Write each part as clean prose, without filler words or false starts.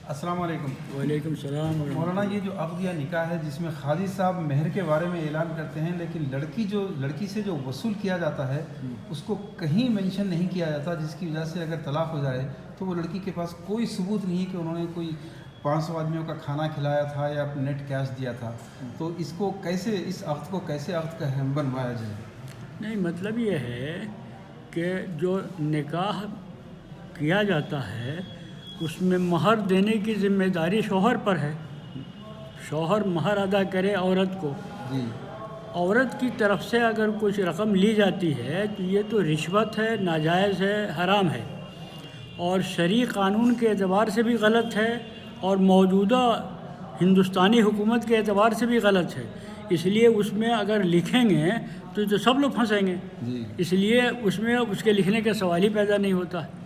السلام علیکم۔ وعلیکم السلام ورحمۃ مولانا، یہ جو عقد یا نکاح ہے جس میں قاضی صاحب مہر کے بارے میں اعلان کرتے ہیں، لیکن لڑکی سے جو وصول کیا جاتا ہے اس کو کہیں مینشن نہیں کیا جاتا، جس کی وجہ سے اگر طلاق ہو جائے تو وہ لڑکی کے پاس کوئی ثبوت نہیں کہ انہوں نے کوئی 500 آدمیوں کا کھانا کھلایا تھا یا نیٹ کیش دیا تھا، تو اس عقد کو کیسے عقد کا اہم بنوایا جائے؟ نہیں، مطلب یہ ہے کہ جو نکاح کیا جاتا ہے اس میں مہر دینے کی ذمہ داری شوہر پر ہے۔ شوہر مہر ادا کرے عورت کو۔ جی۔ عورت کی طرف سے اگر کچھ رقم لی جاتی ہے تو یہ تو رشوت ہے، ناجائز ہے، حرام ہے، اور شرعی قانون کے اعتبار سے بھی غلط ہے اور موجودہ ہندوستانی حکومت کے اعتبار سے بھی غلط ہے۔ اس لیے اس میں اگر لکھیں گے تو سب لوگ پھنسیں گے۔ جی۔ اس لیے اس میں اس کے لکھنے کا سوال ہی پیدا نہیں ہوتا ہے۔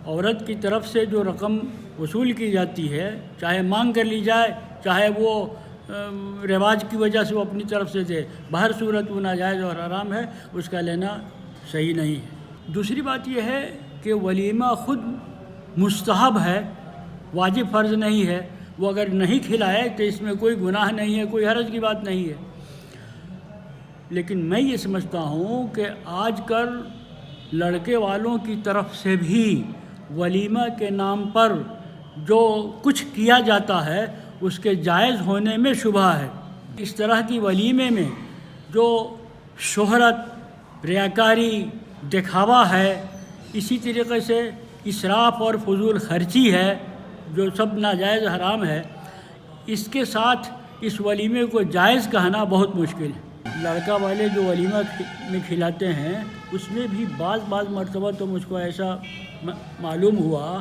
عورت کی طرف سے جو رقم وصول کی جاتی ہے، چاہے مانگ کر لی جائے، چاہے وہ رواج کی وجہ سے وہ اپنی طرف سے دے، بہر صورت وہ ناجائز اور حرام ہے، اس کا لینا صحیح نہیں ہے۔ دوسری بات یہ ہے کہ ولیمہ خود مستحب ہے، واجب فرض نہیں ہے۔ وہ اگر نہیں کھلائے تو اس میں کوئی گناہ نہیں ہے، کوئی حرج کی بات نہیں ہے۔ لیکن میں یہ سمجھتا ہوں کہ آج کل لڑکے والوں کی طرف سے بھی ولیمہ کے نام پر جو کچھ کیا جاتا ہے اس کے جائز ہونے میں شبہ ہے۔ اس طرح کی ولیمے میں جو شہرت، ریاکاری، دکھاوا ہے، اسی طریقے سے اسراف اور فضول خرچی ہے جو سب ناجائز حرام ہے، اس کے ساتھ اس ولیمے کو جائز کہنا بہت مشکل ہے۔ لڑکا والے جو ولیمہ میں کھلاتے ہیں اس میں بھی بعض مرتبہ تو مجھ کو ایسا معلوم ہوا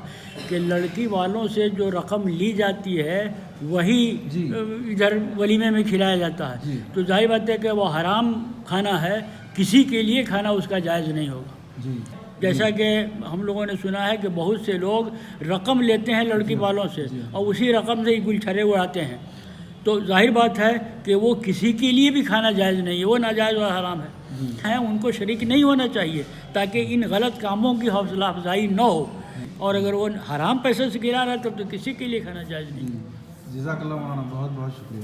کہ لڑکی والوں سے جو رقم لی جاتی ہے وہی ادھر ولیمے میں کھلایا جاتا ہے۔ تو ظاہر بات ہے کہ وہ حرام کھانا ہے، کسی کے لیے کھانا اس کا جائز نہیں ہوگا۔ جیسا کہ ہم لوگوں نے سنا ہے کہ بہت سے لوگ رقم لیتے ہیں لڑکی والوں سے اور اسی رقم سے ہی گل چھرے اڑاتے ہیں، تو ظاہر بات ہے کہ وہ کسی کے لیے بھی کھانا جائز نہیں ہے، وہ ناجائز اور حرام ہے۔ ان کو شریک نہیں ہونا چاہیے تاکہ ان غلط کاموں کی حوصلہ افزائی نہ ہو، اور اگر وہ حرام پیسے سے کھلا رہا ہے تب تو کسی کے لیے کھانا جائز نہیں ہے۔ جزاک اللہ مولانا، بہت بہت شکریہ۔